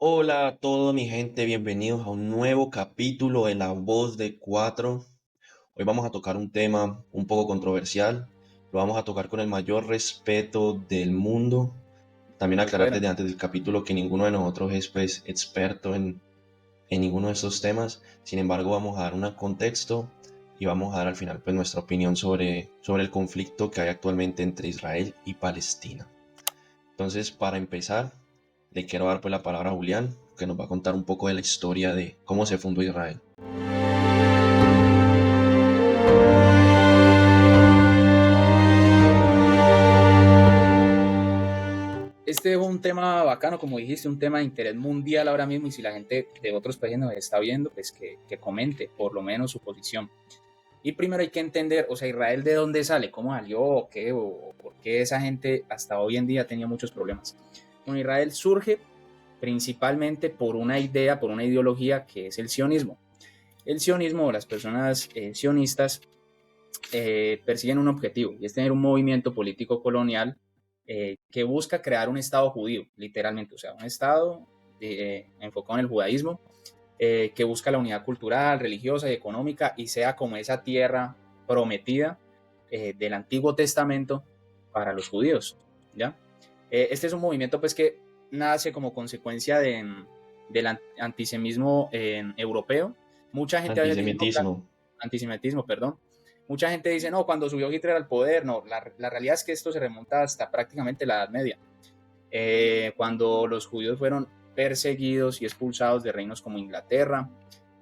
Hola a toda mi gente, bienvenidos a un nuevo capítulo de La Voz de Cuatro. Hoy vamos a tocar un tema un poco controversial, lo vamos a tocar con el mayor respeto del mundo. También Muy aclarar bueno. desde antes del capítulo que ninguno de nosotros es pues, experto en ninguno de estos temas. Sin embargo, vamos a dar un contexto y vamos a dar al final pues, nuestra opinión sobre el conflicto que hay actualmente entre Israel y Palestina. Entonces, para empezar, le quiero dar pues la palabra a Julián, que nos va a contar un poco de la historia de cómo se fundó Israel. Este es un tema bacano, como dijiste, un tema de interés mundial ahora mismo y si la gente de otros países nos está viendo, pues que comente por lo menos su posición. Y primero hay que entender, o sea, Israel de dónde sale, cómo salió, o qué, o por qué esa gente hasta hoy en día tenía muchos problemas. Bueno, Israel surge principalmente por una idea, por una ideología que es el sionismo. El sionismo o las personas sionistas persiguen un objetivo y es tener un movimiento político colonial que busca crear un Estado judío, literalmente, o sea, un Estado enfocado en el judaísmo que busca la unidad cultural, religiosa y económica y sea como esa tierra prometida del Antiguo Testamento para los judíos, ¿ya? Este es un movimiento pues que nace como consecuencia del antisemitismo europeo. Mucha gente a veces dice, no, claro, Antisemitismo. antisemitismo, perdón. Mucha gente dice, no, cuando subió Hitler al poder, no, la realidad es que esto se remonta hasta prácticamente la Edad Media, cuando los judíos fueron perseguidos y expulsados de reinos como Inglaterra,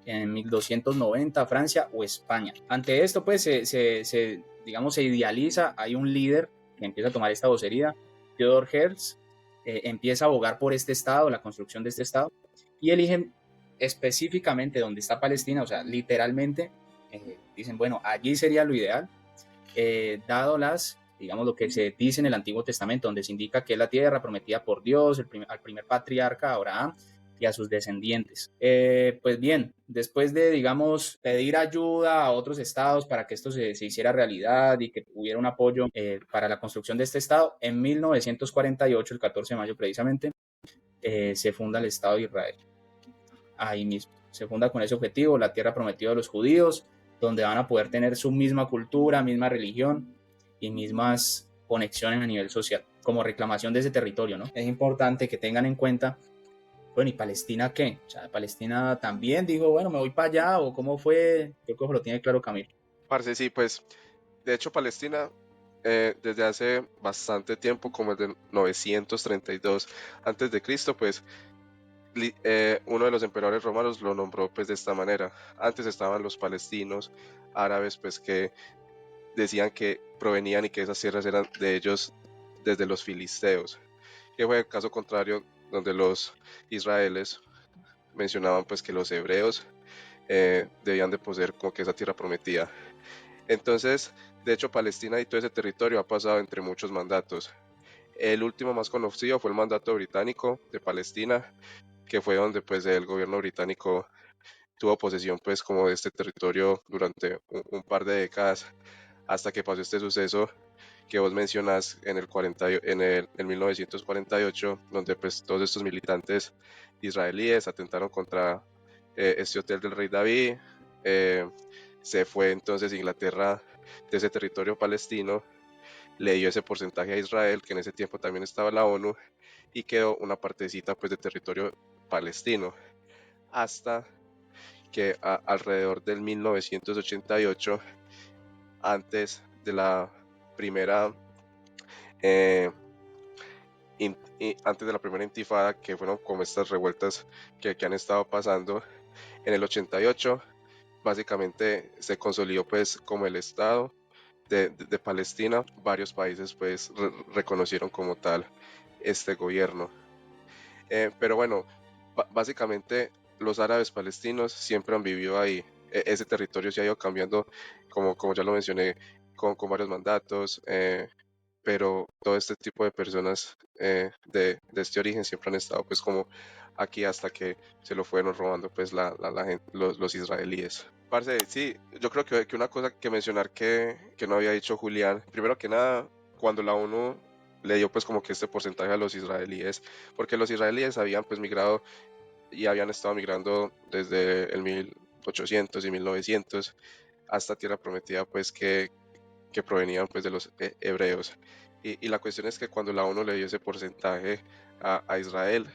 en 1290, Francia o España. Ante esto, pues, digamos, se idealiza, hay un líder que empieza a tomar esta vocería, Theodor Herzl, empieza a abogar por este Estado, la construcción de este Estado, y eligen específicamente donde está Palestina, o sea, literalmente, dicen, bueno, allí sería lo ideal, dado digamos, lo que se dice en el Antiguo Testamento, donde se indica que es la tierra prometida por Dios, al primer patriarca, Abraham, y a sus descendientes. Pues bien, después de, digamos, pedir ayuda a otros estados para que esto se hiciera realidad y que hubiera un apoyo para la construcción de este estado, en 1948, el 14 de mayo precisamente, se funda el Estado de Israel. Ahí mismo. Se funda con ese objetivo, la tierra prometida de los judíos, donde van a poder tener su misma cultura, misma religión y mismas conexiones a nivel social, como reclamación de ese territorio, ¿no? Es importante que tengan en cuenta, bueno, ¿y Palestina qué? O sea, Palestina también dijo, bueno, me voy para allá, o cómo fue, creo que lo tiene claro Camilo. Parce, sí, pues de hecho Palestina desde hace bastante tiempo, como desde 932 antes de Cristo, pues uno de los emperadores romanos lo nombró pues de esta manera. Antes estaban los palestinos árabes pues que decían que provenían y que esas tierras eran de ellos desde los filisteos, que fue el caso contrario donde los israeles mencionaban pues que los hebreos debían de poseer como que esa tierra prometida. Entonces, de hecho, Palestina y todo ese territorio ha pasado entre muchos mandatos. El último más conocido fue el mandato británico de Palestina, que fue donde pues el gobierno británico tuvo posesión pues como de este territorio durante un par de décadas hasta que pasó este suceso que vos mencionás en el 40, en 1948, donde pues todos estos militantes israelíes atentaron contra este hotel del rey David. eh, Se fue entonces Inglaterra de ese territorio palestino, le dio ese porcentaje a Israel, que en ese tiempo también estaba la ONU, y quedó una partecita pues de territorio palestino, hasta que alrededor del 1988, antes de la primera eh, antes de la primera intifada, que fueron como estas revueltas que han estado pasando en el 88, básicamente se consolidó pues como el Estado de Palestina. Varios países pues reconocieron como tal este gobierno. Pero bueno, básicamente los árabes palestinos siempre han vivido ahí. Ese territorio se ha ido cambiando, como ya lo mencioné, con varios mandatos, pero todo este tipo de personas de este origen siempre han estado pues como aquí hasta que se lo fueron robando pues los israelíes. Parce, sí, yo creo que una cosa que mencionar que no había dicho Julián, primero que nada, cuando la ONU le dio pues como que este porcentaje a los israelíes, porque los israelíes habían pues migrado y habían estado migrando desde el 1800 y 1900 hasta Tierra Prometida, pues que provenían pues de los hebreos. Y la cuestión es que cuando la ONU le dio ese porcentaje a Israel,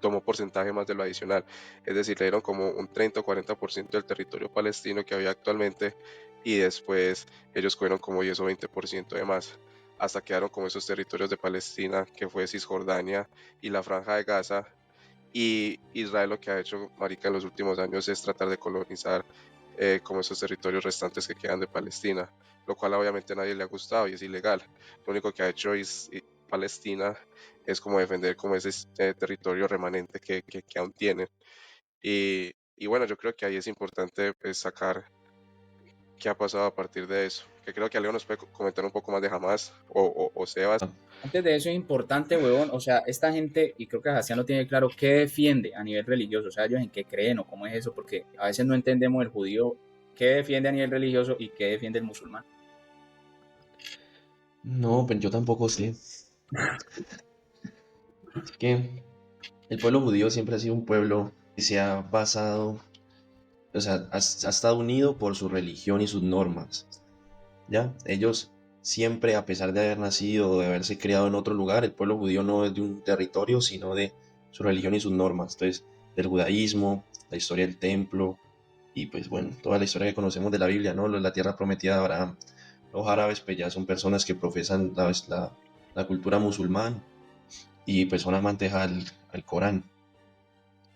tomó porcentaje más de lo adicional, es decir, le dieron como un 30 o 40% del territorio palestino que había actualmente, y después ellos cogieron como 10 o 20% de más, hasta quedaron como esos territorios de Palestina, que fue Cisjordania y la Franja de Gaza. Y Israel lo que ha hecho, marica, en los últimos años es tratar de colonizar como esos territorios restantes que quedan de Palestina, lo cual obviamente a nadie le ha gustado y es ilegal. Lo único que ha hecho Palestina es como defender como ese territorio remanente que aún tienen. Y bueno, yo creo que ahí es importante pues, sacar qué ha pasado a partir de eso. Que creo que Alejo nos puede comentar un poco más de Hamas o Sebas. Antes de eso es importante, huevón, o sea, esta gente, y creo que Sebastián lo tiene claro, ¿qué defiende a nivel religioso? O sea, ellos en qué creen o cómo es eso, porque a veces no entendemos el judío, qué defiende a nivel religioso y qué defiende el musulmán. No, pues yo tampoco sé. Es que el pueblo judío siempre ha sido un pueblo que se ha basado, o sea, ha estado unido por su religión y sus normas. ¿Ya? Ellos siempre, a pesar de haber nacido o de haberse criado en otro lugar, el pueblo judío no es de un territorio, sino de su religión y sus normas. Entonces, del judaísmo, la historia del templo y pues bueno, toda la historia que conocemos de la Biblia, ¿no? La tierra prometida de Abraham. Los árabes pues ya son personas que profesan la cultura musulmana y pues son amantes al Corán.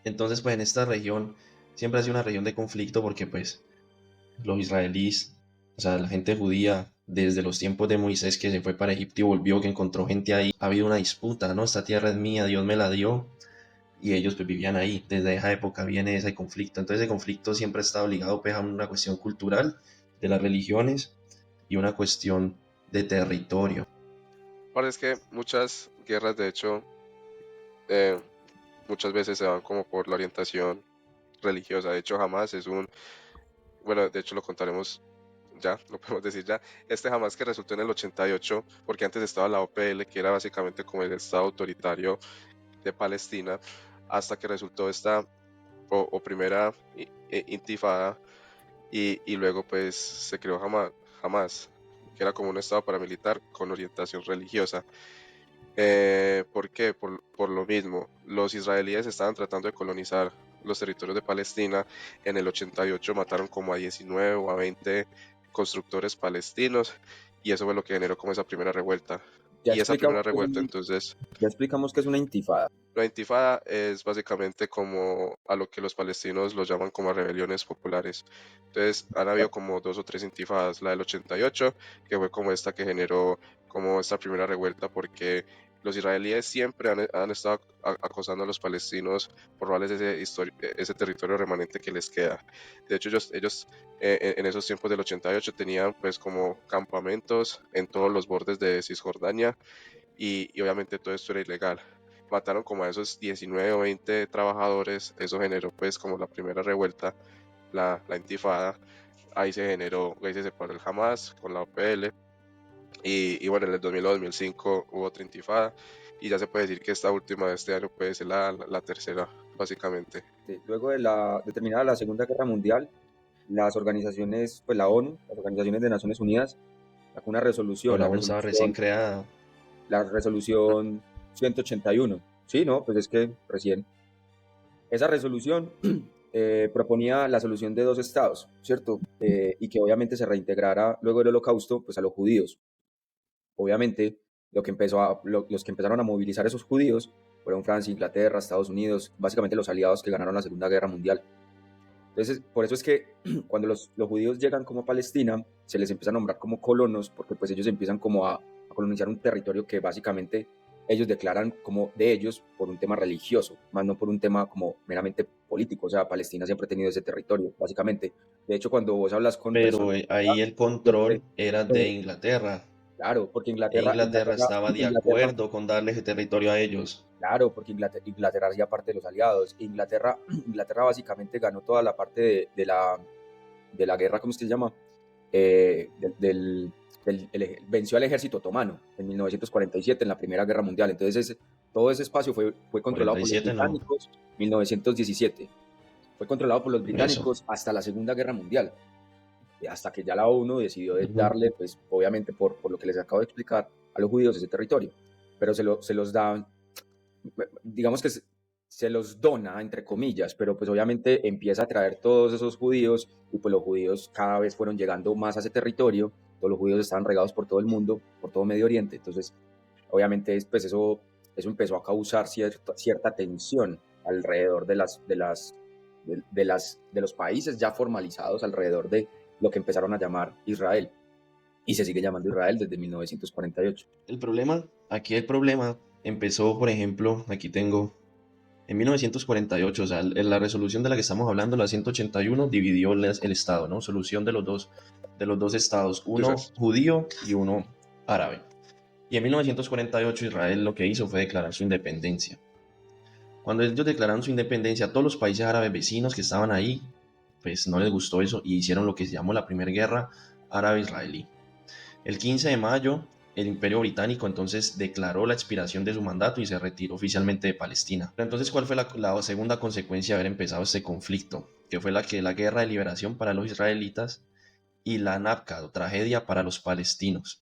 Entonces pues en esta región siempre ha sido una región de conflicto porque pues los israelíes, o sea, la gente judía, desde los tiempos de Moisés que se fue para Egipto y volvió, que encontró gente ahí, ha habido una disputa, ¿no? Esta tierra es mía, Dios me la dio, y ellos pues vivían ahí. Desde esa época viene ese conflicto. Entonces ese conflicto siempre ha estado ligado pues a una cuestión cultural de las religiones y una cuestión de territorio. Ahora es que muchas guerras, de hecho, eh, muchas veces se van como por la orientación religiosa. De hecho, Hamas es bueno, de hecho lo contaremos ya, lo podemos decir ya. Este Hamas que resultó en el 88, porque antes estaba la OPL, que era básicamente como el Estado autoritario de Palestina, hasta que resultó esta o primera intifada, y luego pues se creó Hamas, que era como un Estado paramilitar con orientación religiosa. ¿Por qué? Por lo mismo, los israelíes estaban tratando de colonizar los territorios de Palestina. En el 88 mataron como a 19 o a 20 constructores palestinos, y eso fue lo que generó como esa primera revuelta. Ya Y esa primera explicamos que es revuelta, entonces, ya explicamos que es una intifada. la intifada es básicamente como a lo que los palestinos los llaman como rebeliones populares. Entonces han habido como 2 o 3 intifadas. La del 88, que fue como esta que generó como esta primera revuelta, porque los israelíes siempre han estado acosando a los palestinos por robarles ese territorio remanente que les queda. De hecho, ellos en esos tiempos del 88 tenían pues como campamentos en todos los bordes de Cisjordania, y obviamente todo esto era ilegal. Mataron como a esos 19 o 20 trabajadores, eso generó pues como la primera revuelta, la intifada. Ahí se separó el Hamas con la OPL, y bueno, en el 2000 o 2005 hubo otra intifada, y ya se puede decir que esta última de este año puede ser la tercera, básicamente. Luego de terminada la Segunda Guerra Mundial, las organizaciones, pues la ONU, las organizaciones de Naciones Unidas, sacó una resolución, La ONU estaba recién creada. la resolución 181. Sí, no, pues es que recién. Esa resolución proponía la solución de dos estados, ¿cierto? Y que obviamente se reintegrara luego del Holocausto, pues a los judíos. Obviamente, los que empezaron a movilizar esos judíos fueron Francia, Inglaterra, Estados Unidos, básicamente los aliados que ganaron la Segunda Guerra Mundial. Entonces, por eso es que cuando los judíos llegan como a Palestina, se les empieza a nombrar como colonos, porque pues ellos empiezan como a colonizar un territorio que básicamente ellos declaran como de ellos por un tema religioso, más no por un tema como meramente político. O sea, Palestina siempre ha tenido ese territorio, básicamente. De hecho, cuando vos hablas con Pero personas, ahí el control era de Inglaterra. claro, porque E Inglaterra estaba de Inglaterra, acuerdo con darle ese territorio a ellos. claro, porque Inglaterra hacía parte de los aliados. Inglaterra básicamente ganó toda la parte de la guerra, ¿cómo es que se llama? Del venció al ejército otomano en 1947 en la Primera Guerra Mundial. Entonces todo ese espacio fue controlado por los 47 no, británicos. 1917 fue controlado por los eso. británicos hasta la Segunda Guerra Mundial, hasta que ya la ONU decidió Ujú. darle, pues obviamente por lo que les acabo de explicar, a los judíos ese territorio, pero se los da, digamos que se los dona, entre comillas, pero pues obviamente empieza a traer todos esos judíos, y pues los judíos cada vez fueron llegando más a ese territorio. Todos los judíos estaban regados por todo el mundo, por todo Medio Oriente. Entonces obviamente pues eso empezó a causar cierta tensión alrededor de los países ya formalizados alrededor de lo que empezaron a llamar Israel, y se sigue llamando Israel desde 1948. El problema empezó, por ejemplo, aquí tengo, en 1948, o sea, la resolución de la que estamos hablando, la 181, dividió el Estado, ¿no? Solución de los dos estados, uno Quizás. judío y uno árabe. Y en 1948 Israel lo que hizo fue declarar su independencia. Cuando ellos declararon su independencia, todos los países árabes vecinos que estaban ahí, pues no les gustó eso y hicieron lo que se llamó la Primera Guerra Árabe-Israelí. El 15 de mayo, el Imperio Británico entonces declaró la expiración de su mandato y se retiró oficialmente de Palestina. Pero entonces, ¿cuál fue la segunda consecuencia de haber empezado este conflicto? Que fue la guerra de liberación para los israelitas y la Nakba, o tragedia para los palestinos.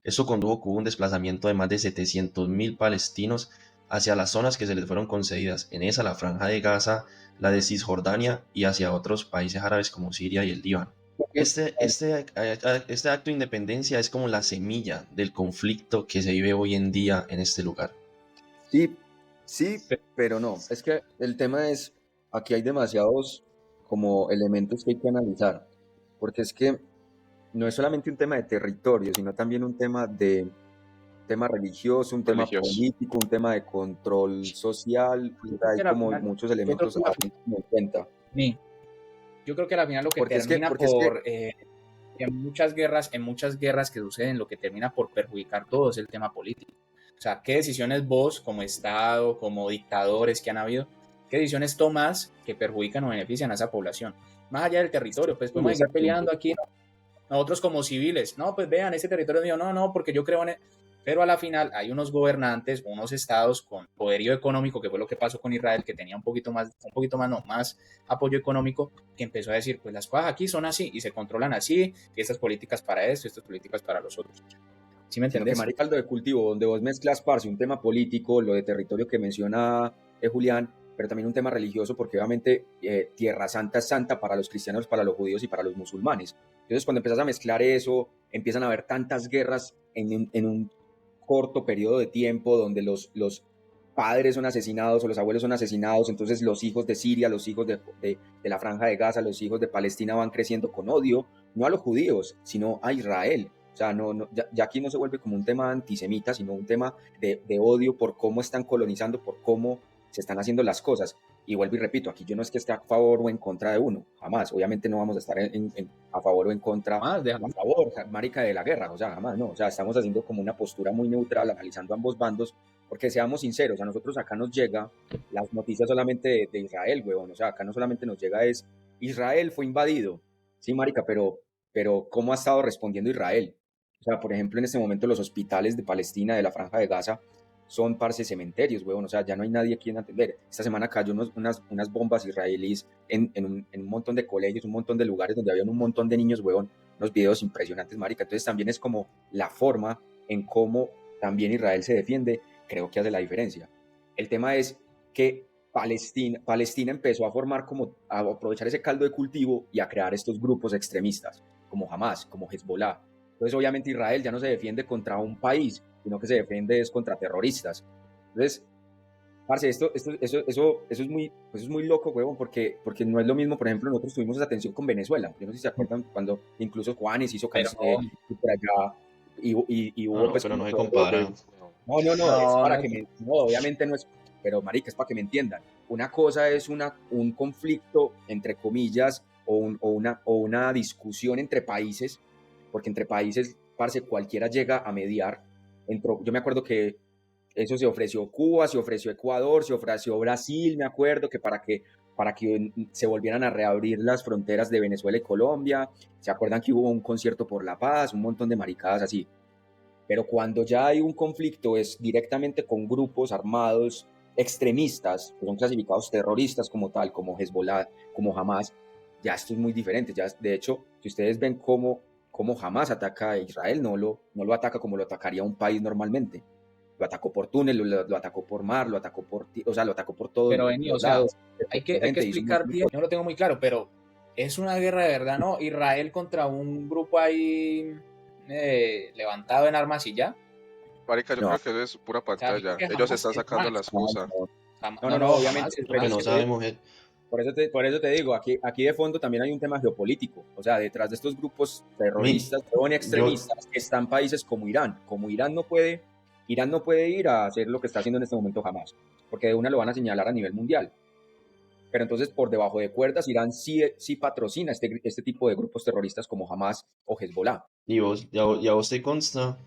Eso condujo a un desplazamiento de más de 700.000 palestinos hacia las zonas que se les fueron concedidas, en esa la Franja de Gaza, la de Cisjordania y hacia otros países árabes como Siria y el Líbano. Este acto de independencia es como la semilla del conflicto que se vive hoy en día en este lugar. Sí, sí, pero no. Es que el tema es, aquí hay demasiados como elementos que hay que analizar, porque es que no es solamente un tema de territorio, sino también un tema religioso, un tema Religioso. político, un tema de control social. O sea, hay que al como final- muchos yo creo elementos que a tener en cuenta. Sí, yo creo que al final lo que Porque es que, termina por en muchas guerras que suceden, lo que termina por perjudicar todo es el tema político. O sea, ¿qué decisiones vos, como Estado, como dictadores que han habido, qué decisiones tomas que perjudican o benefician a esa población? Más allá del territorio, pues podemos seguir exacto. peleando aquí, ¿no? Nosotros como civiles, no, pues vean, ese territorio es mío, no, porque yo creo en él. Pero a la final hay unos gobernantes, unos estados con poderío económico, que fue lo que pasó con Israel, que tenía un poquito más, no, más apoyo económico, que empezó a decir, pues las cosas aquí son así y se controlan así, y estas políticas para esto, estas políticas para los otros. ¿Sí me Sino que entendés? marica, caldo de cultivo, donde vos mezclas, parce, un tema político, lo de territorio que menciona Julián, pero también un tema religioso, porque obviamente Tierra Santa es santa para los cristianos, para los judíos y para los musulmanes. Entonces, cuando empiezas a mezclar eso, empiezan a haber tantas guerras en un corto periodo de tiempo, donde los padres son asesinados o los abuelos son asesinados. Entonces los hijos de Siria, los hijos de la Franja de Gaza, los hijos de Palestina van creciendo con odio, no a los judíos, sino a Israel. O sea, ya aquí no se vuelve como un tema antisemita, sino un tema de odio por cómo están colonizando, por cómo se están haciendo las cosas. Y vuelvo y repito, aquí yo no es que esté a favor o en contra de uno, jamás. Obviamente no vamos a estar a favor o en contra, Más, a favor, marica, de la guerra, o sea, jamás, no. O sea, estamos haciendo como una postura muy neutral, analizando ambos bandos, porque seamos sinceros, a nosotros acá nos llega las noticias solamente de Israel, huevón. O sea, acá no solamente nos llega es, Israel fue invadido, sí, marica, pero ¿cómo ha estado respondiendo Israel? O sea, por ejemplo, en este momento los hospitales de Palestina, de la Franja de Gaza, son parce cementerios, huevón. O sea, ya no hay nadie a quien atender. Esta semana cayó unas bombas israelíes en un montón de colegios, un montón de lugares donde había un montón de niños, huevón. Unos videos impresionantes, marica. Entonces también es como la forma en cómo también Israel se defiende, creo que hace la diferencia. El tema es que Palestina empezó a formar como, a aprovechar ese caldo de cultivo y a crear estos grupos extremistas, como Hamas, como Hezbollah. Entonces obviamente Israel ya no se defiende contra un país, sino que se defiende es contra terroristas. Entonces, parce, eso es muy loco, huevón, porque no es lo mismo. Por ejemplo, nosotros tuvimos esa tensión con Venezuela. Yo no sé si se acuerdan cuando incluso Juanes hizo por allá y hubo pues pero no como se todo. compara. No, es para que obviamente no es, pero marica, es para que me entiendan. Una cosa es un conflicto, entre comillas, o una discusión entre países, porque entre países, parce, cualquiera llega a mediar. Yo me acuerdo que Eso se ofreció Cuba, se ofreció Ecuador, se ofreció Brasil, me acuerdo, que para que se volvieran a reabrir las fronteras de Venezuela y Colombia. ¿Se acuerdan que hubo un concierto por la paz? Un montón de maricadas así. Pero cuando ya hay un conflicto es directamente con grupos armados extremistas, que son clasificados terroristas como tal, como Hezbollah, como Hamas, ya esto es muy diferente. Ya, de hecho, si ustedes ven cómo Hamas ataca a Israel, no lo ataca como lo atacaría un país normalmente. Lo atacó por túnel, lo atacó por mar, lo atacó o sea, lo atacó por todos Pero Beni, o los sea, lados. hay que explicar bien, yo no lo tengo muy claro, pero es una guerra de verdad, ¿no? Israel contra un grupo ahí levantado en armas y ya. Marica, yo No, creo que eso es pura O sea, yo creo pantalla. que Ellos jamás están es sacando más. la excusa. no, Jamás obviamente. es Lo que más. no sabemos es, Por eso te digo, aquí de fondo también hay un tema geopolítico. O sea, detrás de estos grupos mi- terroristas o yo, extremistas están países como Irán. Como Irán no puede ir a hacer lo que está haciendo en este momento jamás, porque de una lo van a señalar a nivel mundial. Pero entonces, por debajo de cuerdas, Irán sí patrocina este tipo de grupos terroristas como Hamas o Hezbollah. y a vos te consta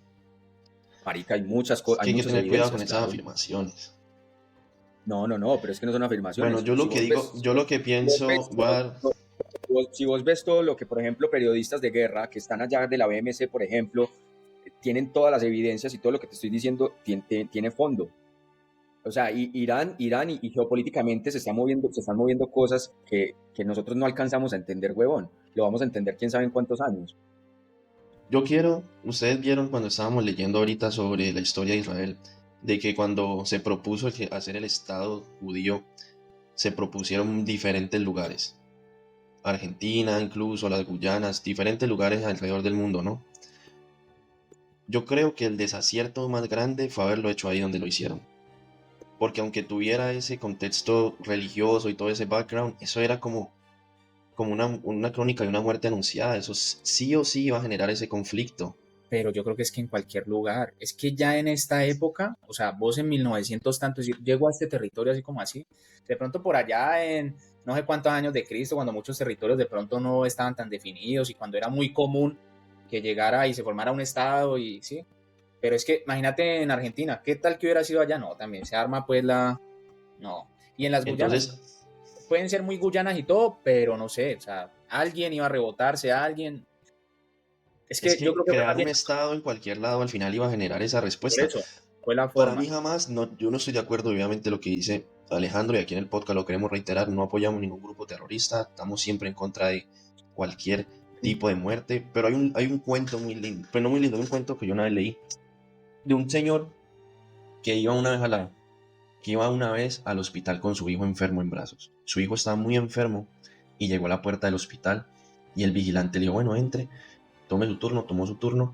Marica, que hay hay que muchas tener cuidado con evidencias, esas claro. afirmaciones. No, pero es que no son Bueno, afirmaciones. yo lo que digo, yo lo que pienso, voy a dar, Si vos ves todo lo que, por ejemplo, periodistas de guerra que están allá de la BMC, por ejemplo, tienen todas las evidencias y todo lo que te estoy diciendo tiene fondo. O sea, Irán y geopolíticamente se están moviendo cosas que nosotros no alcanzamos a entender, huevón. Lo vamos a entender quién sabe en cuántos años. ustedes vieron cuando estábamos leyendo ahorita sobre la historia de Israel, de que cuando se propuso hacer el Estado judío, se propusieron diferentes lugares. Argentina, incluso las Guyanas, diferentes lugares alrededor del mundo, ¿no? Yo creo que el desacierto más grande fue haberlo hecho ahí donde lo hicieron. Porque aunque tuviera ese contexto religioso y todo ese background, eso era como una crónica de una muerte anunciada. Eso sí o sí iba a generar ese conflicto. Pero yo creo que es que en cualquier lugar. Es que ya en esta época, o sea, vos en 1900 tanto, es decir, llego a este territorio así como así, de pronto por allá en no sé cuántos años de Cristo, cuando muchos territorios de pronto no estaban tan definidos y cuando era muy común que llegara y se formara un estado y sí. Pero es que imagínate en Argentina, ¿qué tal que hubiera sido allá? No, también se arma pues la... No. Y en las Guyanas, Entonces, pueden ser muy Guyanas y todo, pero no sé, o sea, alguien iba a rebotarse, alguien... Es es que yo que creo que fue más crear un bien estado en cualquier lado al final iba a generar esa por respuesta. eso, fue la Para forma. mí jamás, no, yo no estoy de acuerdo obviamente lo que dice Alejandro y aquí en el podcast lo queremos reiterar, no apoyamos ningún grupo terrorista, estamos siempre en contra de cualquier tipo de muerte, pero hay un cuento muy lindo, pues no muy lindo, un cuento que yo una vez leí de un señor que iba una vez que iba una vez al hospital con su hijo enfermo en brazos. Su hijo estaba muy enfermo y llegó a la puerta del hospital y el vigilante le dijo, bueno, entre, tome su turno, tomó su turno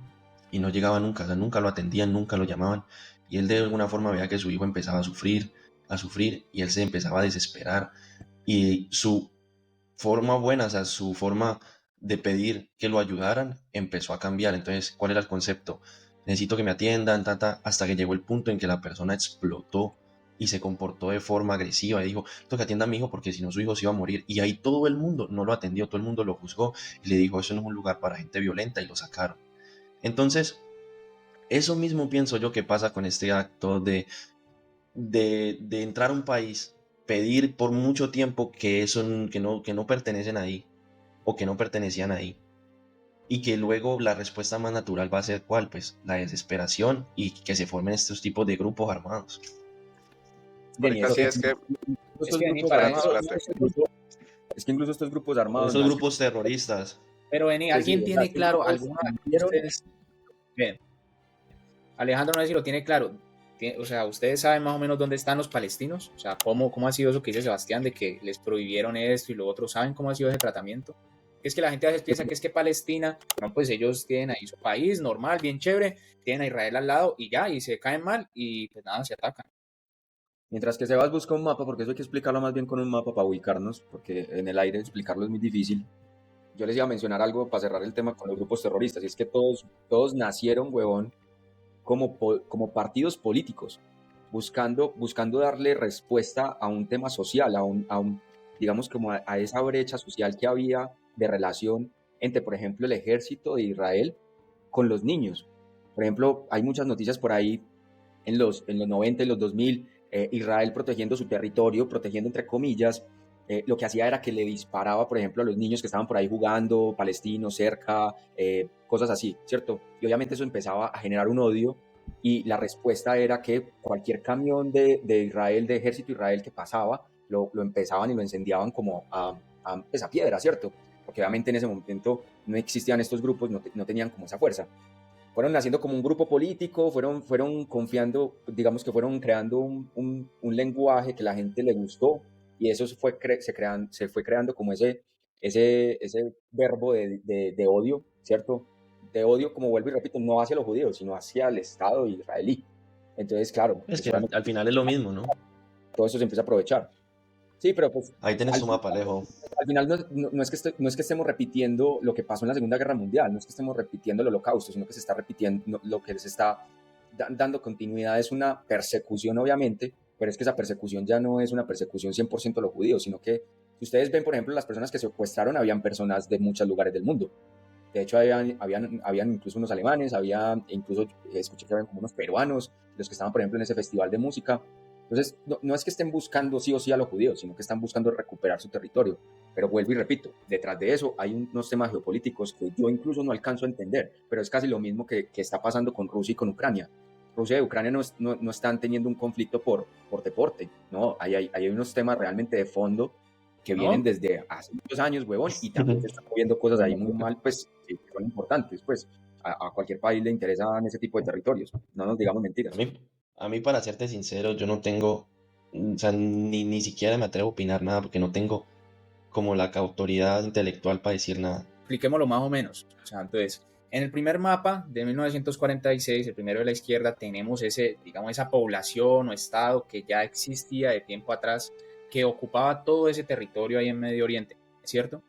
y no llegaba nunca, o sea, nunca lo atendían, nunca lo llamaban y él de alguna forma veía que su hijo empezaba a sufrir y él se empezaba a desesperar y su forma buena, o sea, su forma de pedir que lo ayudaran empezó a cambiar. Entonces, ¿cuál era el concepto? Necesito que me atiendan, hasta que llegó el punto en que la persona explotó y se comportó de forma agresiva y dijo, tengo que atienda a mi hijo porque si no su hijo se iba a morir. Y ahí todo el mundo no lo atendió, todo el mundo lo juzgó y le dijo, eso no es un lugar para gente violenta y lo sacaron. Entonces, eso mismo pienso yo que pasa con este acto de entrar a un país, pedir por mucho tiempo que no pertenecen ahí o que no pertenecían ahí. Y que luego la respuesta más natural va a ser ¿cuál? Pues la desesperación y que se formen estos tipos de grupos armados. Denis, Marica, sí, es que, Es estos que Beni, grupos para espérate, eso, armados, espérate. es que incluso estos grupos armados Esos nacieron, grupos terroristas. pero Beni, pues sí, ¿alguien o sea, tiene estos claro grupos alguna de nacieron. ustedes? Bien, Alejandro, no sé si lo tiene claro. O sea, ¿ustedes saben más o menos dónde están los palestinos? O sea, ¿cómo ha sido eso que dice Sebastián de que les prohibieron esto y lo otro? ¿Saben cómo ha sido ese tratamiento? Es que la gente a veces piensa que es que Palestina, no, pues ellos tienen ahí su país normal, bien chévere, tienen a Israel al lado y ya, y se caen mal y pues nada, se atacan. Mientras que Sebas busca un mapa, porque eso hay que explicarlo más bien con un mapa para ubicarnos, porque en el aire explicarlo es muy difícil. Yo les iba a mencionar algo para cerrar el tema con los grupos terroristas, y es que todos nacieron, huevón, como partidos políticos, buscando darle respuesta a un tema social, digamos, como a esa brecha social que había de relación entre, por ejemplo, el ejército de Israel con los niños. Por ejemplo, hay muchas noticias por ahí en los 90 y los 2000, Israel protegiendo su territorio, protegiendo entre comillas, lo que hacía era que le disparaba, por ejemplo, a los niños que estaban por ahí jugando, palestinos cerca, cosas así, ¿cierto? Y obviamente eso empezaba a generar un odio y la respuesta era que cualquier camión de Israel, de ejército de Israel que pasaba, lo empezaban y lo incendiaban como pues a piedra, ¿cierto? Porque obviamente en ese momento no existían estos grupos, no tenían como esa fuerza. Fueron naciendo como un grupo político, fueron confiando, digamos que fueron creando un lenguaje que la gente le gustó y eso se fue creando como ese verbo de odio, ¿cierto? De odio, como vuelvo y repito, no hacia los judíos, sino hacia el Estado israelí. Entonces, claro, Es pues, que al final es lo mismo, ¿no? todo eso se empieza a aprovechar. Sí, pero pues Ahí tenés al, tu mapa, Alejo. al final no es que estemos repitiendo lo que pasó en la Segunda Guerra Mundial, no es que estemos repitiendo el Holocausto, sino que se está repitiendo, lo que se está dando continuidad es una persecución, obviamente, pero es que esa persecución ya no es una persecución 100% de los judíos, sino que si ustedes ven, por ejemplo, las personas que secuestraron, habían personas de muchos lugares del mundo. De hecho, habían incluso unos alemanes, incluso escuché que habían como unos peruanos, los que estaban, por ejemplo, en ese festival de música. Entonces, no es que estén buscando sí o sí a los judíos, sino que están buscando recuperar su territorio. Pero vuelvo y repito, detrás de eso hay unos temas geopolíticos que yo incluso no alcanzo a entender, pero es casi lo mismo que está pasando con Rusia y con Ucrania. Rusia y Ucrania no están teniendo un conflicto por deporte, no, hay unos temas realmente de fondo que vienen ¿No? desde hace muchos años, huevón, y también se están moviendo cosas ahí muy mal, pues, que son importantes, pues, a cualquier país le interesan ese tipo de territorios, no nos digamos A mentiras. mí, a mí, para serte sincero, yo no tengo, o sea, ni siquiera me atrevo a opinar nada porque no tengo como la autoridad intelectual para decir nada. Expliquémoslo más o menos. O sea, entonces, en el primer mapa de 1946, el primero de la izquierda, tenemos digamos, esa población o estado que ya existía de tiempo atrás, que ocupaba todo ese territorio ahí en Medio Oriente, ¿cierto?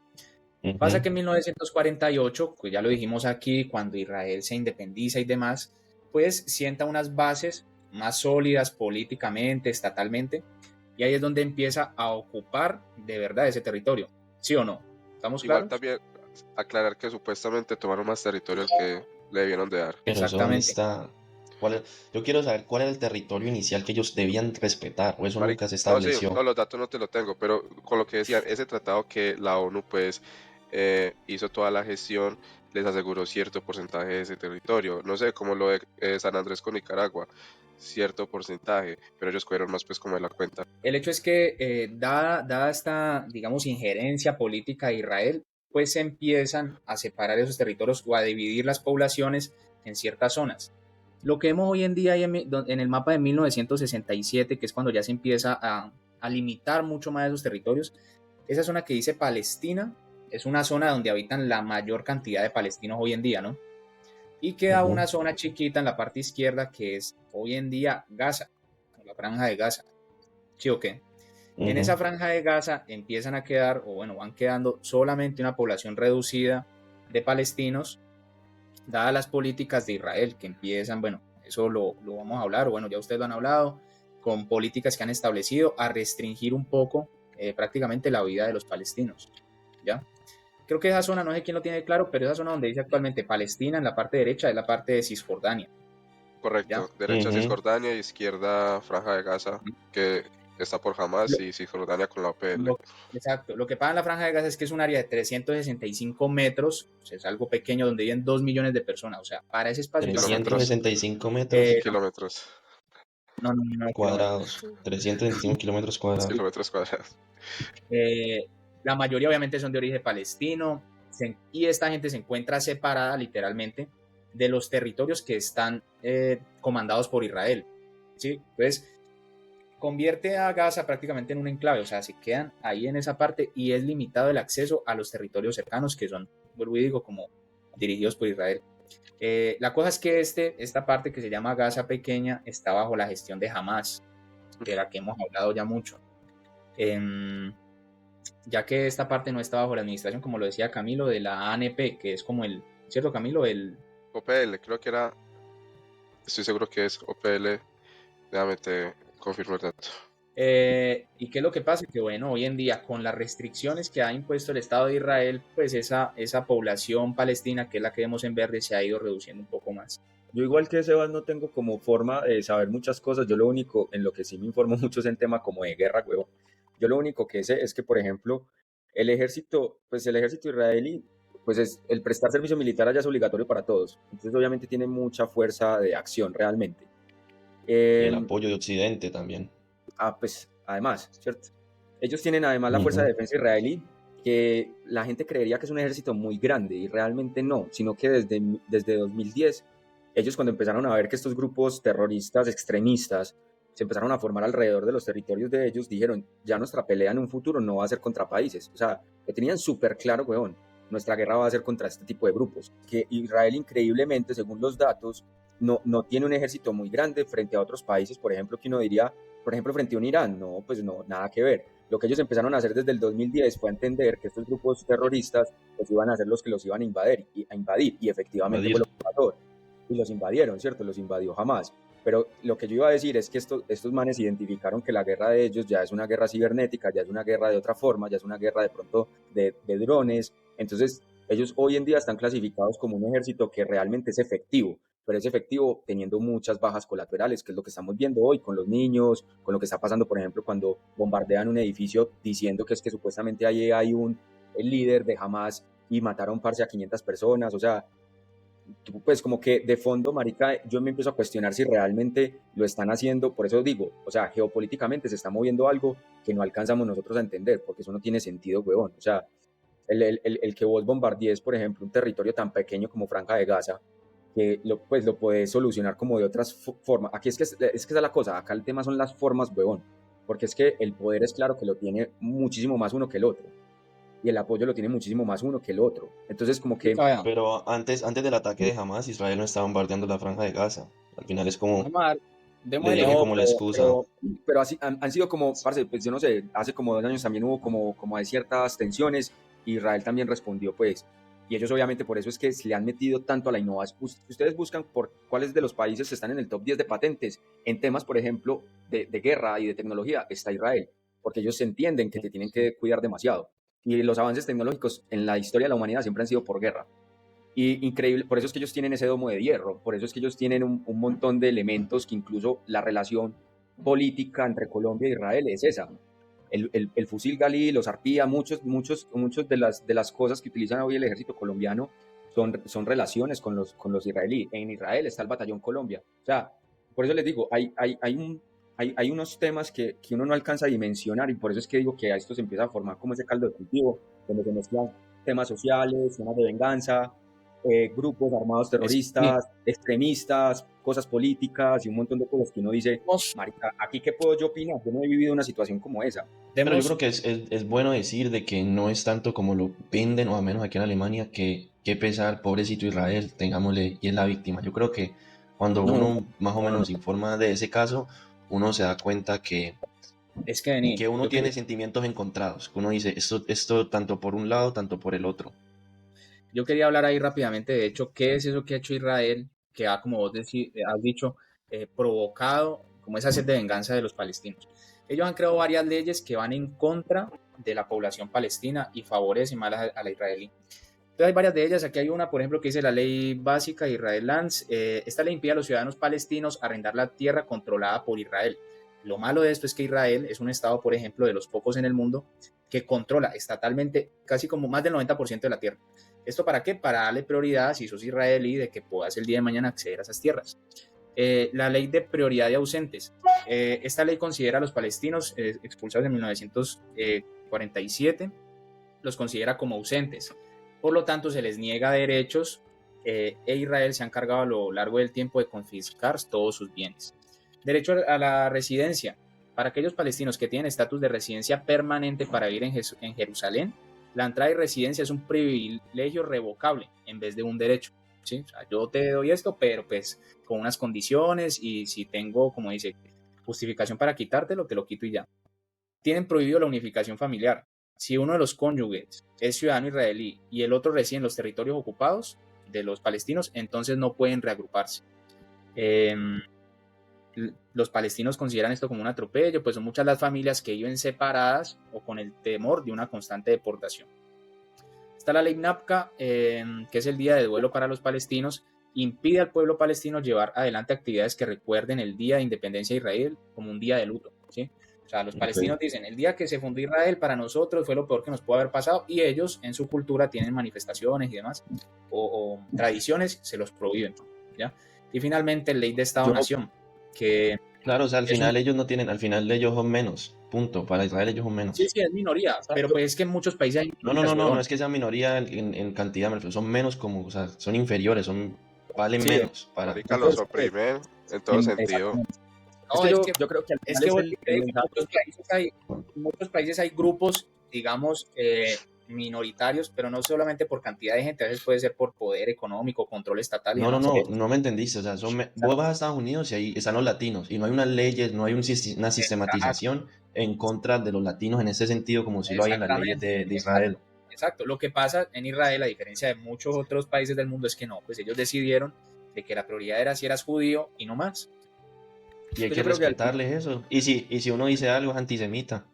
Pasa que en 1948, pues ya lo dijimos aquí, cuando Israel se independiza y demás, pues sienta unas bases más sólidas políticamente, estatalmente, y ahí es donde empieza a ocupar de verdad ese territorio. ¿Sí o no? ¿Estamos Igual claros? también aclarar que supuestamente tomaron más territorio al que le debieron de dar. Pero eso dónde Exactamente. está. Yo quiero saber cuál era el territorio inicial que ellos debían respetar, o eso nunca se No, sí, estableció. no, los datos no te lo tengo, pero con lo que decían, ese tratado que la ONU pues hizo toda la gestión, les aseguró cierto porcentaje de ese territorio. No sé, como lo de San Andrés con Nicaragua, cierto porcentaje, pero ellos cogieron más pues como de la cuenta. El hecho es que, dada esta, digamos, injerencia política de Israel, pues se empiezan a separar esos territorios o a dividir las poblaciones en ciertas zonas. Lo que vemos hoy en día en el mapa de 1967, que es cuando ya se empieza a limitar mucho más esos territorios, esa zona que dice Palestina es una zona donde habitan la mayor cantidad de palestinos hoy en día, ¿no? Y queda Ujú, una zona chiquita en la parte izquierda que es hoy en día Gaza, la franja de Gaza. ¿Sí o qué? En ujú. esa franja de Gaza empiezan a quedar, o bueno, van quedando solamente una población reducida de palestinos, dadas las políticas de Israel, que empiezan, bueno, eso lo vamos a hablar, o bueno, ya ustedes lo han hablado, con políticas que han establecido a restringir un poco prácticamente la vida de los palestinos, ¿ya? Creo que esa zona, no sé quién lo tiene claro, pero esa zona donde dice actualmente Palestina, en la parte derecha, es la parte de Cisjordania, ¿ya? Correcto, derecha Ujú. Cisjordania, izquierda Franja de Gaza, que está por Hamas, y Cisjordania con la OPL. Lo, exacto. Lo que pasa en la Franja de Gaza es que es un área de 365 metros, o sea, es algo pequeño donde viven 2 millones de personas. O sea, para ese espacio es bastante Kilómetros, pequeño. 365 metros No, kilómetros, no, kilómetros. cuadrados. 365 kilómetros cuadrados. kilómetros cuadrados. Eh, la mayoría obviamente son de origen palestino y esta gente se encuentra separada literalmente de los territorios que están comandados por Israel. ¿Sí? Entonces, convierte a Gaza prácticamente en un enclave, o sea, se quedan ahí en esa parte y es limitado el acceso a los territorios cercanos que son, vuelvo y digo, como dirigidos por Israel. La cosa es que esta parte que se llama Gaza pequeña está bajo la gestión de Hamas, de la que hemos hablado ya mucho. Ya que esta parte no está bajo la administración, como lo decía Camilo, de la ANP, que es como ¿cierto Camilo? OPL, creo que era, estoy seguro que es OPL, déjame te confirmo el dato. ¿Y qué es lo que pasa? Que bueno, hoy en día con las restricciones que ha impuesto el Estado de Israel, pues esa población palestina, que es la que vemos en verde, se ha ido reduciendo un poco más. yo igual que Sebas no tengo como forma de saber muchas cosas. Yo lo único en lo que sí me informo mucho es en tema como de guerra, huevón. Yo lo único que sé es que, por ejemplo, el ejército israelí, pues el prestar servicio militar allá es obligatorio para todos. Entonces, obviamente tiene mucha fuerza de acción realmente. Y el Eh, apoyo de Occidente también. pues, además, ¿cierto? Ellos tienen además la Fuerza de Ujú. Defensa israelí, que la gente creería que es un ejército muy grande y realmente no, sino que desde 2010, ellos cuando empezaron a ver que estos grupos terroristas extremistas se empezaron a formar alrededor de los territorios de ellos, dijeron, ya nuestra pelea en un futuro no va a ser contra países. O sea, que tenían súper claro, weón, nuestra guerra va a ser contra este tipo de grupos. Que Israel, increíblemente, según los datos, no tiene un ejército muy grande frente a otros países, por ejemplo, que uno diría, por ejemplo, frente a un Irán, no, pues no, nada que ver. Lo que ellos empezaron a hacer desde el 2010 fue a entender que estos grupos terroristas pues iban a ser los que los iban a invadir, y efectivamente fue lo Invadir. que pasó. Y los invadieron, ¿cierto? Los invadió Hamas. Pero lo que yo iba a decir es que estos manes identificaron que la guerra de ellos ya es una guerra cibernética, ya es una guerra de otra forma, ya es una guerra de pronto de drones. Entonces, ellos hoy en día están clasificados como un ejército que realmente es efectivo, pero es efectivo teniendo muchas bajas colaterales, que es lo que estamos viendo hoy con los niños, con lo que está pasando, por ejemplo, cuando bombardean un edificio diciendo que es que supuestamente ahí hay el líder de Hamas y mataron parce a 500 personas. O sea, pues como que de fondo, marica, yo me empiezo a cuestionar si realmente lo están haciendo. Por eso digo, o sea, geopolíticamente se está moviendo algo que no alcanzamos nosotros a entender, porque eso no tiene sentido, huevón. O sea, el que vos bombardees, por ejemplo, un territorio tan pequeño como Franja de Gaza, que pues lo puedes solucionar como de otras formas. Aquí es que esa es la cosa, acá el tema son las formas, huevón, porque es que el poder es claro que lo tiene muchísimo más uno que el otro, y el apoyo lo tiene muchísimo más uno que el otro. Entonces, como que Pero antes del ataque de Hamas, Israel no estaba bombardeando la Franja de Gaza. Al final es como, Vamos a dar, le demos el dieron no, como ejemplo. la excusa. pero así han sido como, parce, pues yo no sé, hace como 2 años también hubo como hay ciertas tensiones. Israel también respondió, pues, y ellos obviamente por eso es que se le han metido tanto a la innovación. Ustedes buscan por cuáles de los países están en el top 10 de patentes en temas, por ejemplo, de guerra y de tecnología, está Israel, porque ellos entienden que te tienen que cuidar demasiado. Y los avances tecnológicos en la historia de la humanidad siempre han sido por guerra. Y increíble, por eso es que ellos tienen ese domo de hierro, por eso es que ellos tienen un montón de elementos que incluso la relación política entre Colombia e Israel es esa. El fusil Galil, los arpía, muchos de las cosas que utilizan hoy el ejército colombiano son relaciones con los israelíes. En Israel está el Batallón Colombia. O sea, por eso les digo, hay unos temas que uno no alcanza a dimensionar, y por eso es que digo que a esto se empieza a formar como ese caldo de cultivo, donde se mezclan temas sociales, temas de venganza, grupos armados Sí, terroristas, extremistas, cosas políticas y un montón de cosas que uno dice, demos, marica, ¿aquí qué puedo yo opinar? Yo no he vivido una situación como esa. Pero yo demos, creo que es bueno decir de que no es tanto como lo venden, o al menos aquí en Alemania, que qué pesar, pobrecito Israel, tengámosle, y es la víctima. Yo creo que cuando No, uno más o no, no. menos informa de ese caso, uno se da cuenta es que vení, que uno yo tiene quería, sentimientos encontrados, que uno dice esto tanto por un lado, tanto por el otro. yo quería hablar ahí rápidamente, de hecho, qué es eso que ha hecho Israel, que ha, como vos has dicho, provocado como esa sed de venganza de los palestinos. Ellos han creado varias leyes que van en contra de la población palestina y favorecen más a la israelí. Entonces hay varias de ellas. Aquí hay una, por ejemplo, que dice la ley básica Israel Lands. Esta ley impide a los ciudadanos palestinos arrendar la tierra controlada por Israel. Lo malo de esto es que Israel es un estado, por ejemplo, de los pocos en el mundo que controla estatalmente casi como más del 90% de la tierra. ¿Esto para qué? Para darle prioridad, si sos israelí, de que puedas el día de mañana acceder a esas tierras. La ley de prioridad de ausentes. Esta ley considera a los palestinos expulsados en 1947, los considera como ausentes. Por lo tanto, se les niega derechos, e Israel se ha encargado a lo largo del tiempo de confiscar todos sus bienes. Derecho a la residencia. Para aquellos palestinos que tienen estatus de residencia permanente para vivir en Jerusalén, la entrada y residencia es un privilegio revocable en vez de un derecho. ¿Sí? O sea, yo te doy esto, pero pues con unas condiciones, y si tengo, como dice, justificación para quitártelo, te lo quito y ya. Tienen prohibido la unificación familiar. Si uno de los cónyuges es ciudadano israelí y el otro reside en los territorios ocupados de los palestinos, entonces no pueden reagruparse. Eh, los palestinos consideran esto como un atropello, pues son muchas las familias que viven separadas o con el temor de una constante deportación. Está la ley NAPCA, que es el día de duelo para los palestinos, impide al pueblo palestino llevar adelante actividades que recuerden el Día de Independencia de Israel como un día de luto, ¿sí? O sea, los palestinos dicen, el día que se fundó Israel para nosotros fue lo peor que nos pudo haber pasado, y ellos en su cultura tienen manifestaciones y demás, o tradiciones, se los prohíben, ¿ya? Y finalmente, ley de Estado-Nación, que Claro, o sea, al es final ellos no tienen, al final ellos son menos, punto. Para Israel ellos son menos. sí, sí, es minoría, pero pues es que en muchos países hay No, minorías, no huevón. es que sean minoría en cantidad, me refiero, son menos como, o sea, son inferiores, valen Sí, menos para... Marica, los entonces, oprimen en todo sentido. exactamente. No, Yo creo que al es final que es vuelvo y te el digo, en muchos países hay grupos, digamos, minoritarios, pero no solamente por cantidad de gente, a veces puede ser por poder económico, control estatal y No, demás. no me entendiste, o sea, vos vas a Estados Unidos y ahí están los latinos, y no hay unas leyes, no hay una Exacto, sistematización en contra de los latinos en ese sentido como si lo hay en las leyes exactamente, de Israel. exacto, exacto. Lo que pasa en Israel, a diferencia de muchos otros países del mundo, es que no, pues ellos decidieron de que la prioridad era si eras judío y no más. Y hay Pues que yo creo que respetarles eso. Y si uno dice algo es antisemita.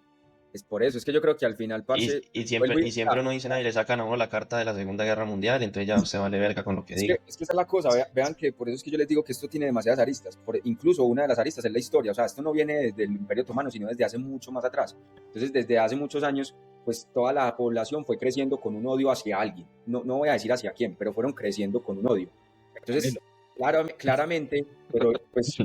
es por eso, es que yo creo que al final, parce, vuelvo Y siempre uno dice nada y le sacan a uno la carta de la Segunda Guerra Mundial, entonces ya se vale verga con lo que diga. es que esa es la cosa, vean que por eso es que yo les digo que esto tiene demasiadas aristas, incluso una de las aristas es la historia, o sea, esto no viene desde el Imperio Otomano, sino desde hace mucho más atrás. Entonces, desde hace muchos años, pues toda la población fue creciendo con un odio hacia alguien, no voy a decir hacia quién, pero fueron creciendo con un odio. Entonces, claramente, pero pues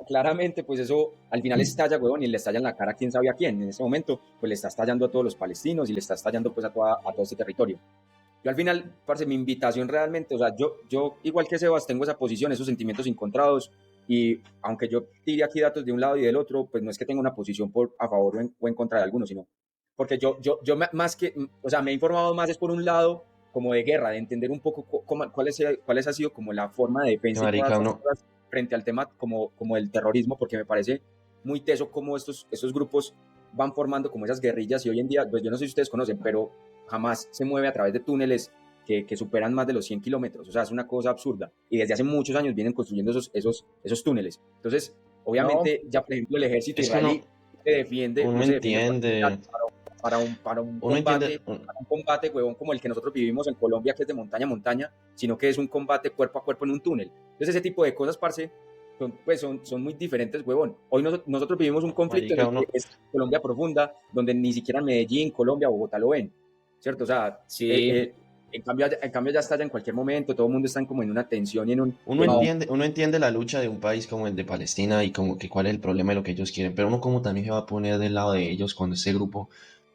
claramente, pues eso al final estalla, huevón, y le estalla en la cara a quién sabe a quién. En ese momento, pues le está estallando a todos los palestinos y le está estallando pues a todo este territorio. Yo al final, parce, mi invitación realmente, o sea, yo igual que Sebas, tengo esa posición, esos sentimientos encontrados, y aunque yo tire aquí datos de un lado y del otro, pues no es que tenga una posición a favor o en contra de alguno, sino porque yo más que, o sea, me he informado más es por un lado como de guerra, de entender un poco cuál ha sido como la forma de defensa y todas Marica, estas cosas frente al tema como el terrorismo, porque me parece muy teso cómo estos grupos van formando como esas guerrillas, y hoy en día, pues yo no sé si ustedes conocen, pero jamás se mueve a través de túneles que superan más de los 100 kilómetros, o sea, es una cosa absurda, y desde hace muchos años vienen construyendo esos túneles. Entonces, obviamente, No, ya por ejemplo el ejército es que israelí se defiende, uno no se defiende entiende, para un uno entiende, combate, huevón, como el que nosotros vivimos en Colombia, que es de montaña a montaña, sino que es un combate cuerpo a cuerpo en un túnel. Entonces, ese tipo de cosas, parce, son muy diferentes, huevón. Hoy nosotros vivimos un conflicto marica, en el que es Colombia profunda, donde ni siquiera Medellín, Colombia, Bogotá lo ven, ¿cierto? O sea, sí, en cambio ya estalla en cualquier momento, todo el mundo está como en una tensión y en un... no, uno entiende la lucha de un país como el de Palestina y como que cuál es el problema de lo que ellos quieren, pero uno como también se va a poner del lado de ellos cuando ese grupo,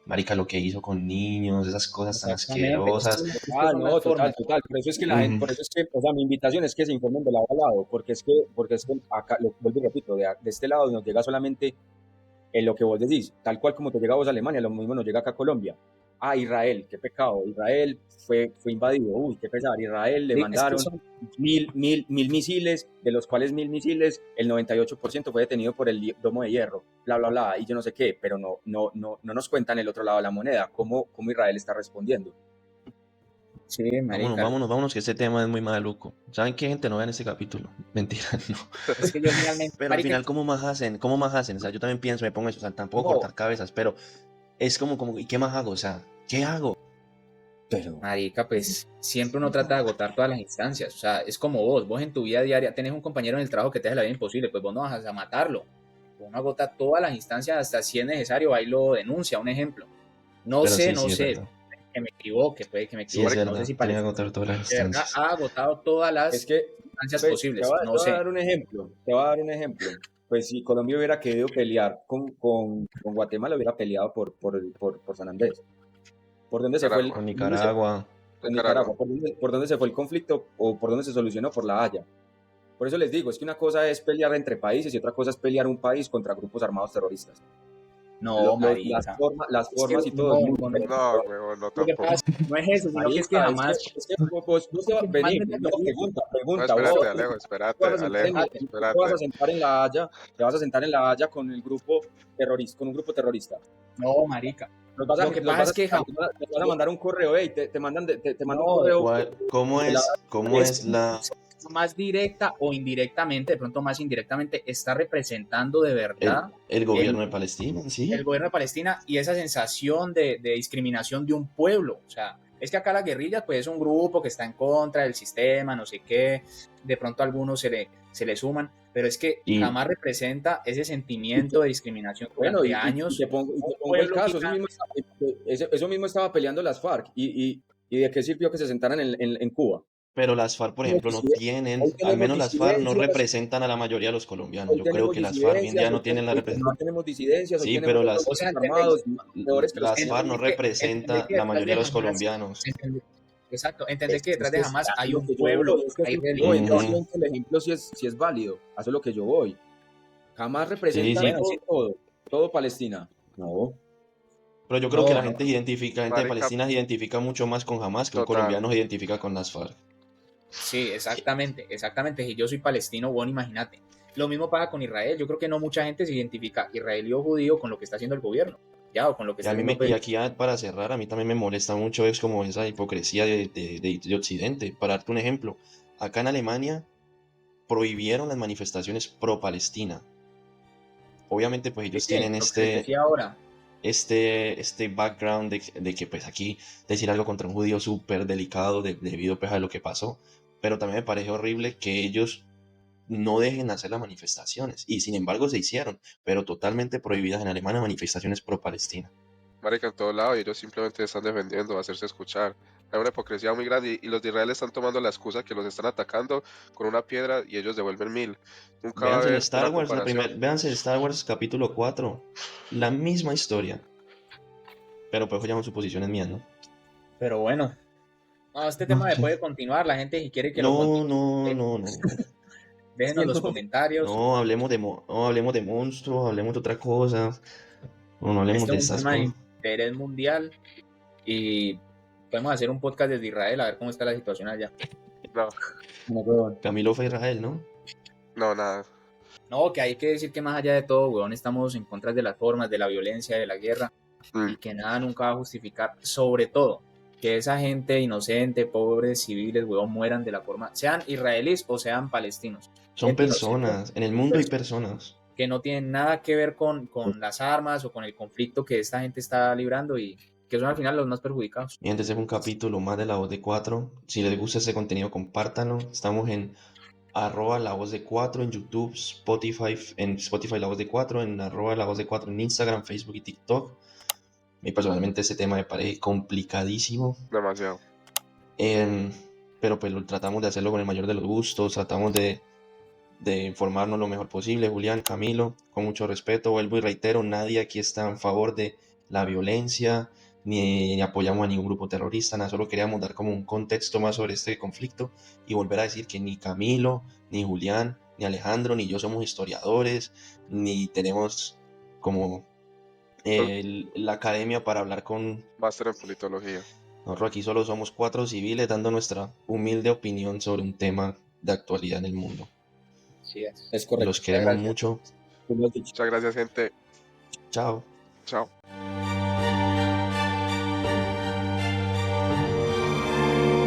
marica, lo que hizo con niños, esas cosas tan exactamente. asquerosas. Son las No, formas. total. Por eso es que la gente, por eso es que, o sea, mi invitación es que se informen de lado a lado, porque es que acá, lo vuelvo y repito, de este lado nos llega solamente en lo que vos decís, tal cual como te llega a vos a Alemania, lo mismo nos llega acá a Colombia. Ah, Israel, qué pecado, Israel fue invadido, uy, qué pesar, Israel le Sí, es que mandaron mil misiles, de los cuales 1000 misiles, el 98% fue detenido por el domo de hierro, bla, bla, bla, y yo no sé qué, pero no nos cuentan el otro lado de la moneda, cómo Israel está respondiendo. sí, Vámonos, marica. vámonos, que este tema es muy maluco. ¿Saben qué, gente? No vean este capítulo. Mentira, no. Es que yo finalmente, Pero al marica, final, ¿cómo más hacen? ¿Cómo más hacen? O sea, yo también pienso, me pongo eso, o sea, tampoco no, cortar cabezas, pero es como, ¿y qué más hago? O sea, ¿qué hago? Pero, marica, pues siempre uno trata de agotar todas las instancias. O sea, es como vos en tu vida diaria tenés un compañero en el trabajo que te hace la vida imposible, pues vos no vas a matarlo. Uno agota todas las instancias hasta si es necesario, ahí lo denuncia, un ejemplo. No pero sé, sí, no sí, es sé, verdad. puede que me Sí, es equivoque, no sé verdad. si Tiene que Palestina agotar todas las de verdad instancias. ha agotado todas Es las que, instancias pues, posibles, no te voy a sé. dar un ejemplo, Pues si Colombia hubiera querido pelear con Guatemala, hubiera peleado por San Andrés. ¿Por dónde se fue Nicaragua. Con por dónde se- Nicaragua. con Nicaragua. Nicaragua? ¿Por dónde se fue el conflicto o por dónde se solucionó? Por La Haya. Por eso les digo, es que una cosa es pelear entre países y otra cosa es pelear un país contra grupos armados terroristas. No, marica. Las Es que formas y todo es no, muy no, no. diferente. No, huevón, no Lo que pasa tampoco. no es eso, sino que es que Marica, jamás, es que vení, no, No, pregunta, espérate, vos Alejo, te vas espérate, a sentar Alejo, te vas a espérate. sentar en La Haya, te vas a sentar en La Haya con el grupo terrorista, con un grupo terrorista. no, marica. Los Lo que pasa es que jamás, les vas a mandar un correo, te mandan te manda un no, correo de la ¿Cómo es la, más directa o indirectamente, de pronto más indirectamente, está representando de verdad el el, gobierno de Palestina? el Sí. gobierno de Palestina y esa sensación de discriminación de un pueblo. O sea, es que acá la guerrilla pues es un grupo que está en contra del sistema, no sé qué, de pronto algunos se le suman, pero es que Y, jamás representa ese Y sentimiento de discriminación bueno, durante años. y Un te pongo el pueblo caso, gigante. eso mismo estaba peleando las FARC, y ¿de qué sirvió que se sentaran en Cuba? pero las FARC, por ejemplo, no Hoy tienen, al tenemos menos las FARC no disidencias, representan a la mayoría de los colombianos. hoy Yo creo tenemos que las FARC hoy en disidencias, día no tienen la hoy representación. tenemos disidencias, hoy Sí, tenemos pero otros O sea, grupos armados peores que los que las FARC no entender entender representa que la detrás mayoría de de los Hamas, colombianos. exacto, entender que detrás Es de que Hamas a hay lo un que yo pueblo, voy, es que hay yo religión. Ujú. siento el ejemplo si es válido, a eso es lo que yo voy. Jamás Sí, representa Bueno, sí. sí, todo Palestina. No, Pero yo creo que no, la no, gente se identifica, gente de Marica, Palestina se identifica mucho más con Hamas que un total. colombiano se identifica con las FARC. sí, exactamente, exactamente. Si yo soy palestino, bueno, imagínate. Lo mismo pasa con Israel. Yo creo que no mucha gente se identifica israelí o judío con lo que está haciendo el gobierno, ya, o con lo que Y, a está mí haciendo y pues. aquí para cerrar, a mí también me molesta mucho es como esa hipocresía de Occidente. Para darte un ejemplo, acá en Alemania prohibieron las manifestaciones pro-Palestina. Obviamente pues Sí, ellos tienen lo que les decía ahora. este background de que pues aquí decir algo contra un judío es súper delicado debido pues a lo que pasó. Pero también me parece horrible que ellos no dejen hacer las manifestaciones. Y sin embargo se hicieron, pero totalmente prohibidas en Alemania manifestaciones pro-Palestina. Marica, en todo lado, y ellos simplemente están defendiendo, hacerse escuchar. Hay una hipocresía muy grande, y los de Israel están tomando la excusa que los están atacando con una piedra y ellos devuelven 1000. Nunca va a Véanse el haber una Star Wars, comparación. véanse el Star Wars capítulo 4. La misma historia. Pero pues ya son suposiciones mías, ¿no? Pero bueno, no, este tema se puede continuar. La gente si quiere que lo No, continúe, no, no, no. déjenos los comentarios. No, no hablemos de monstruos, hablemos de otra cosa. No, no hablemos Este de es un estas tema de cosas. interés mundial y podemos hacer un podcast desde Israel a ver cómo está la situación allá. No, no, huevón. Camilo fue a Israel, ¿no? no, nada. No, que hay que decir que más allá de todo, weón, estamos en contra de las formas, de la violencia, de la guerra Mm, y que nada nunca va a justificar, sobre todo, que esa gente inocente, pobres, civiles, weón, mueran de la forma, sean israelíes o sean palestinos. Son Gente inocente personas. En el mundo hay personas. que no tienen nada que ver con las armas o con el conflicto que esta gente está librando y que son al final los más perjudicados. Y antes de un capítulo más de La Voz de Cuatro. Si les gusta ese contenido, compártanlo. Estamos en @La Voz de Cuatro en YouTube, en Spotify La Voz de Cuatro, en @La Voz de Cuatro en Instagram, Facebook y TikTok. A mí personalmente ese tema me parece complicadísimo. demasiado. Pero pues tratamos de hacerlo con el mayor de los gustos, tratamos de informarnos lo mejor posible. Julián, Camilo, con mucho respeto, vuelvo y reitero, nadie aquí está en favor de la violencia, ni apoyamos a ningún grupo terrorista, nada, solo queríamos dar como un contexto más sobre este conflicto y volver a decir que ni Camilo, ni Julián, ni Alejandro, ni yo somos historiadores, ni tenemos como la academia para hablar con... Máster en politología. Nosotros aquí solo somos 4 civiles dando nuestra humilde opinión sobre un tema de actualidad en el mundo. Sí, Es correcto. Los queremos gracias. mucho. Tú lo has dicho. Muchas gracias, gente. Chao. Chao.